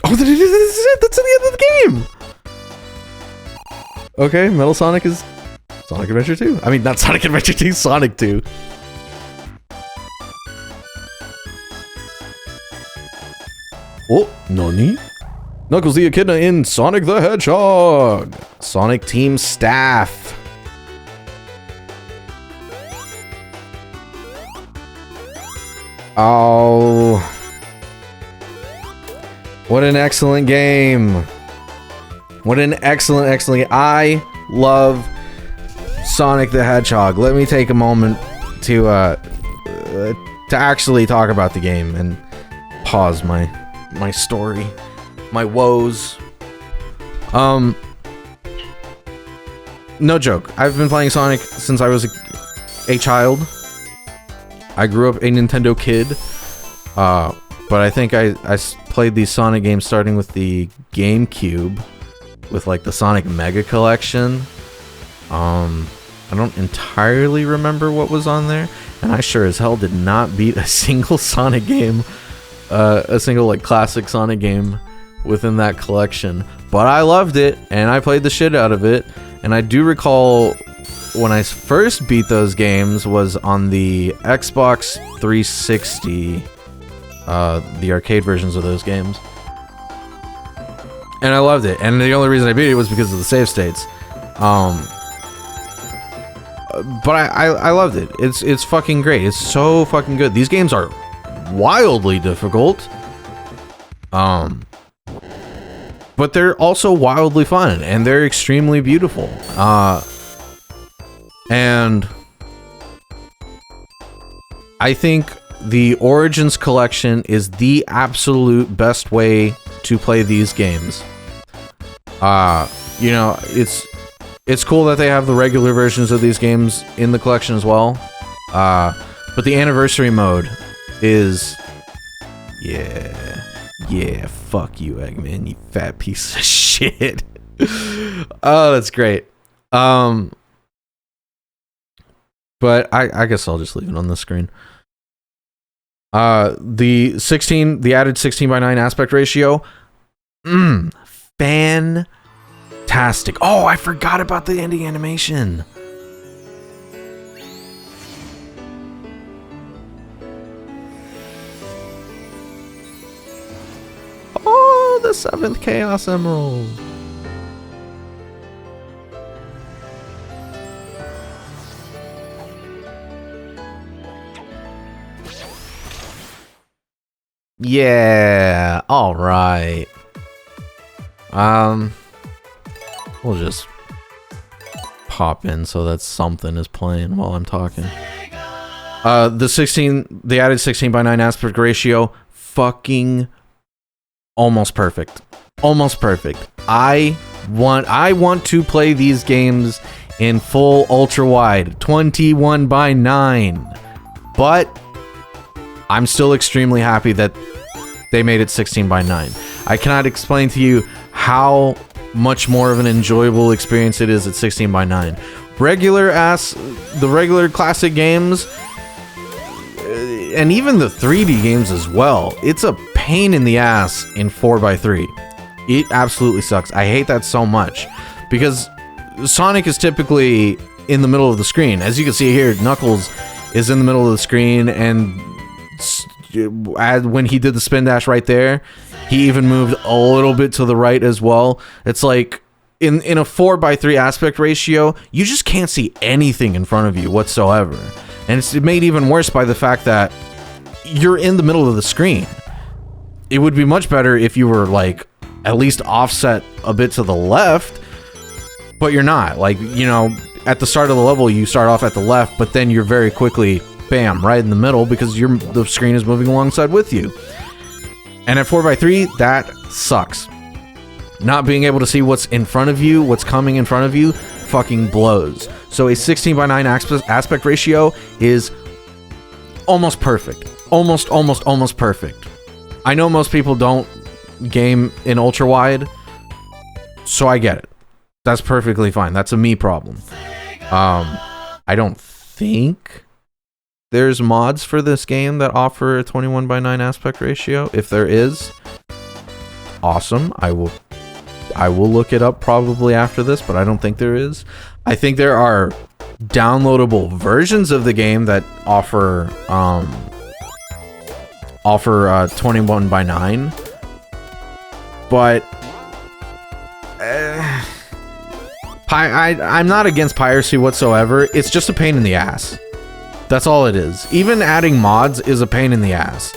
Oh, that's at the end of the game. Okay, Metal Sonic is Sonic Adventure 2. I mean, not Sonic Adventure 2, Sonic 2. Oh, nani? Knuckles the Echidna in Sonic the Hedgehog. Sonic Team Staff. Oh. What an excellent game. What an excellent game. I love Sonic the Hedgehog. Let me take a moment to actually talk about the game and pause my story, my woes. No joke. I've been playing Sonic since I was a child. I grew up a Nintendo kid, but I think I played these Sonic games starting with the GameCube, with like the Sonic Mega Collection. I don't entirely remember what was on there, and I sure as hell did not beat a single Sonic game, a single like classic Sonic game within that collection. But I loved it, and I played the shit out of it, and I do recall when I first beat those games was on the Xbox 360, the arcade versions of those games. And I loved it, and the only reason I beat it was because of the save states. But I loved it. It's fucking great. It's so fucking good. These games are wildly difficult. But they're also wildly fun, and they're extremely beautiful. And I think the Origins collection is the absolute best way to play these games. You know, it's cool that they have the regular versions of these games in the collection as well. But the anniversary mode is, yeah, fuck you, Eggman, you fat piece of shit. Oh, that's great. But I guess I'll just leave it on the screen. The added 16:9 aspect ratio, fantastic. Oh, I forgot about the ending animation. Oh, the 7th Chaos Emerald. Yeah, all right. We'll just pop in so that something is playing while I'm talking. The added 16:9 aspect ratio, fucking almost perfect. Almost perfect. I want to play these games in full ultra wide, 21:9. But I'm still extremely happy that they made it 16:9. I cannot explain to you how much more of an enjoyable experience it is at 16:9. The regular classic games, and even the 3D games as well, it's a pain in the ass in 4:3. It absolutely sucks. I hate that so much, because Sonic is typically in the middle of the screen. As you can see here, Knuckles is in the middle of the screen, and when he did the spin dash right there, he even moved a little bit to the right as well. It's like in a 4:3 aspect ratio, you just can't see anything in front of you whatsoever. And it's made even worse by the fact that you're in the middle of the screen. It would be much better if you were like at least offset a bit to the left, but you're not. Like, you know, at the start of the level, you start off at the left, but then you're very quickly, bam, right in the middle, because the screen is moving alongside with you. And at 4:3, that sucks. Not being able to see what's in front of you, what's coming in front of you, fucking blows. So a 16:9 aspect ratio is almost perfect. Almost perfect. I know most people don't game in ultra wide, so I get it. That's perfectly fine. That's a me problem. I don't think there's mods for this game that offer a 21:9 aspect ratio. If there is, awesome. I will look it up probably after this, but I don't think there is. I think there are downloadable versions of the game that offer 21 by 9, but I'm not against piracy whatsoever. It's just a pain in the ass. That's all it is. Even adding mods is a pain in the ass.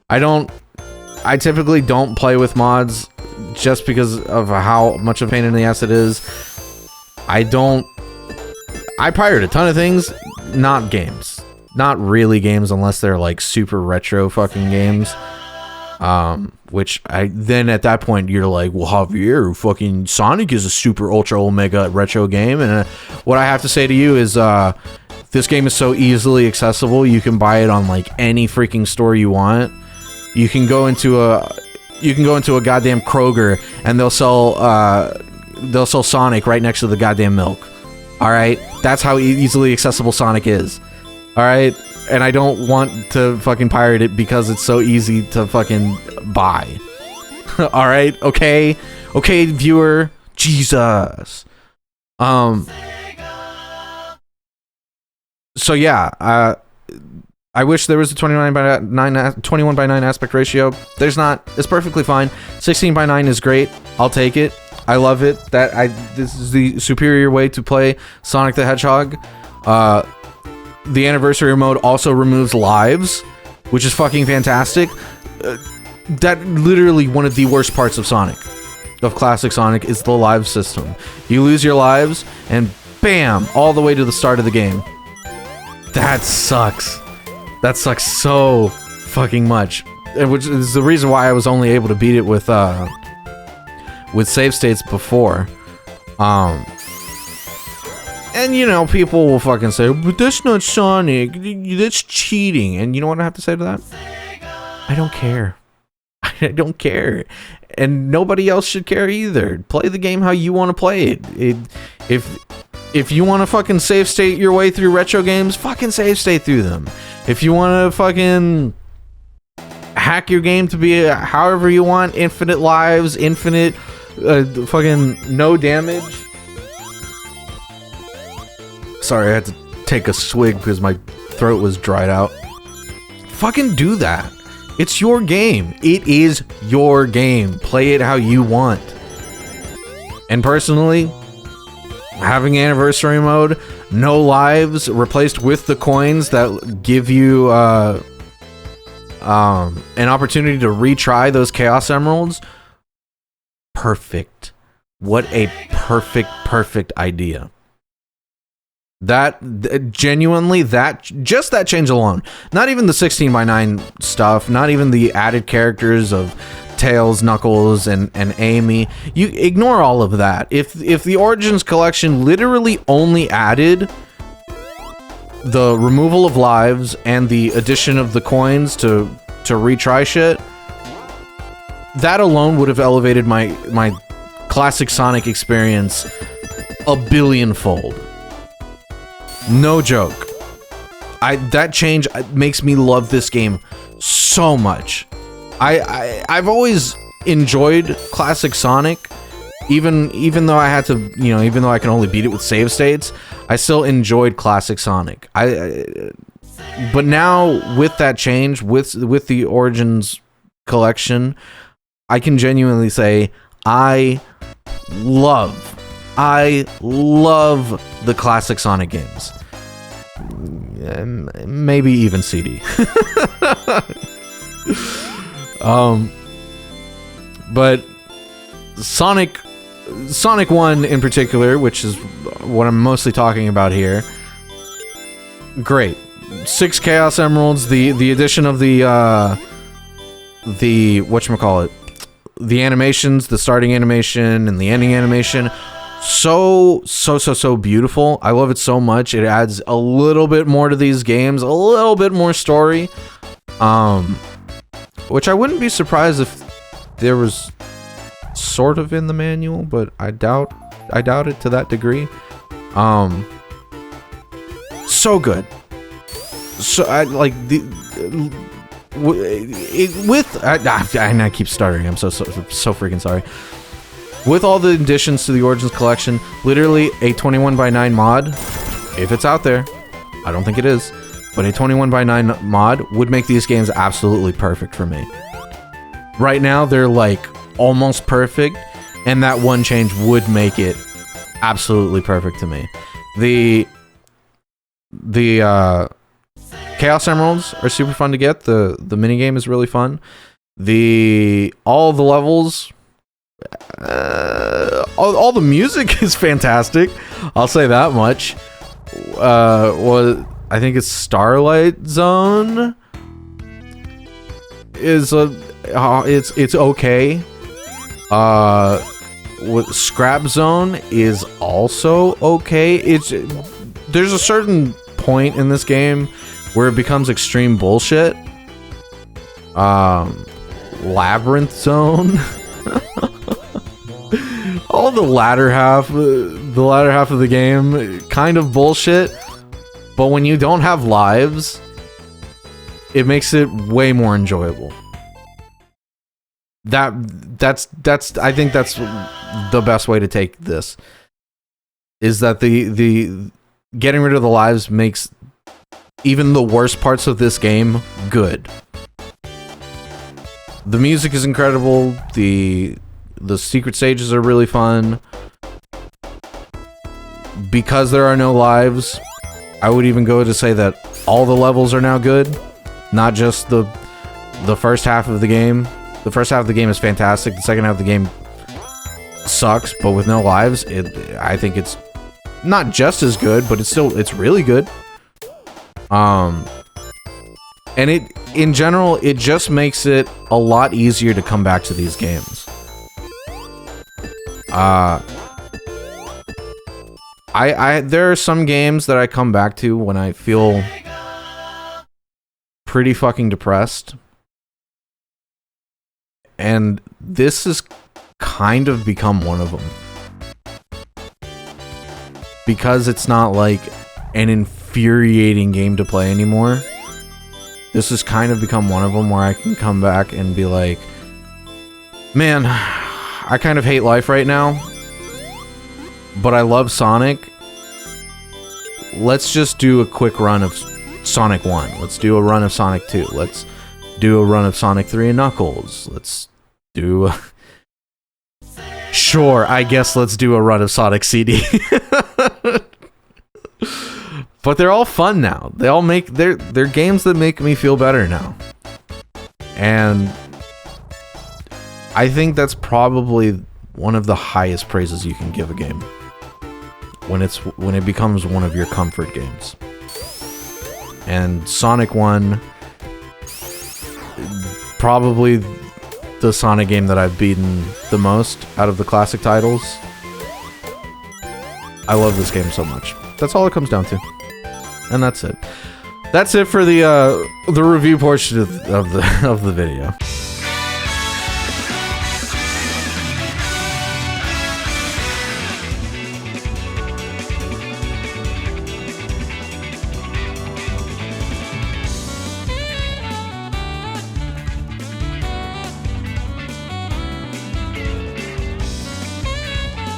I typically don't play with mods just because of how much of a pain in the ass it is. I pirate a ton of things, not games. Not really games unless they're like super retro fucking games. Which then at that point you're like, well, Javier, fucking Sonic is a super ultra omega retro game. And what I have to say to you is, this game is so easily accessible. You can buy it on like any freaking store you want. You can go into a goddamn Kroger and they'll sell Sonic right next to the goddamn milk. All right, that's how easily accessible Sonic is. All right, and I don't want to fucking pirate it because it's so easy to fucking buy. All right, okay, viewer, Jesus. So yeah, I wish there was a 21 by 9 aspect ratio. There's not. It's perfectly fine. 16 by 9 is great. I'll take it. I love it. This is the superior way to play Sonic the Hedgehog. The anniversary mode also removes lives, which is fucking fantastic. That literally one of the worst parts of Sonic, of classic Sonic, is the live system. You lose your lives and bam, all the way to the start of the game. That sucks. That sucks so fucking much. Which is the reason why I was only able to beat it with save states before. And you know, people will fucking say, but that's not Sonic, that's cheating. And you know what I have to say to that? I don't care. I don't care. And nobody else should care either. Play the game how you want to play it. If you want to fucking save state your way through retro games, fucking save state through them. If you want to fucking hack your game to be however you want, infinite lives, infinite fucking no damage. Sorry, I had to take a swig because my throat was dried out. Fucking do that. It's your game. It is your game. Play it how you want. And personally, having anniversary mode, no lives, replaced with the coins that give you an opportunity to retry those Chaos Emeralds. Perfect. What a perfect idea. That genuinely, just that change alone, not even the 16 by 9 stuff, not even the added characters of Tails, Knuckles, and Amy. You ignore all of that. If the Origins collection literally only added the removal of lives and the addition of the coins to retry shit, that alone would have elevated my classic Sonic experience a billionfold. No joke. That change makes me love this game so much. I've always enjoyed classic Sonic, even though I had to, even though I can only beat it with save states, I still enjoyed classic Sonic. But now with that change, with the Origins collection, I can genuinely say I love the classic Sonic games. Maybe even CD. But Sonic 1 in particular, which is what I'm mostly talking about here, great. 6 Chaos Emeralds, the addition of the whatchamacallit, the animations, the starting animation and the ending animation, so beautiful. I love it so much. It adds a little bit more to these games, a little bit more story, which I wouldn't be surprised if there was sort of in the manual, but I doubt it to that degree. So good. So I like I keep stuttering. I'm so freaking sorry. With all the additions to the Origins collection, literally a 21x9 mod, if it's out there, I don't think it is, but a 21x9 mod would make these games absolutely perfect for me. Right now, they're like almost perfect, and that one change would make it absolutely perfect to me. The Chaos Emeralds are super fun to get. The minigame is really fun. All the levels, all the music is fantastic. I'll say that much. I think it's Starlight Zone is it's okay. With Scrap Zone is also okay. There's a certain point in this game where it becomes extreme bullshit. Labyrinth Zone. All the latter half of the game, kind of bullshit. But when you don't have lives, it makes it way more enjoyable. I think that's the best way to take this. Is that the getting rid of the lives makes even the worst parts of this game good. The music is incredible. The secret stages are really fun. Because there are no lives, I would even go to say that all the levels are now good, not just the first half of the game. The first half of the game is fantastic. The second half of the game sucks, but with no lives, I think it's not just as good, but it's really good. And in general, it just makes it a lot easier to come back to these games. There are some games that I come back to when I feel pretty fucking depressed. And this has kind of become one of them. Because it's not like an infuriating game to play anymore. This has kind of become one of them where I can come back and be like, man, I kind of hate life right now, but I love Sonic. Let's just do a quick run of Sonic 1. Let's do a run of Sonic 2. Let's do a run of Sonic 3 and Knuckles. Let's do sure, I guess let's do a run of Sonic CD. But they're all fun now. They all make they're games that make me feel better now. And I think that's probably one of the highest praises you can give a game. When it becomes one of your comfort games. And Sonic 1, probably the Sonic game that I've beaten the most out of the classic titles. I love this game so much. That's all it comes down to. And that's it. That's it for the review portion of the video.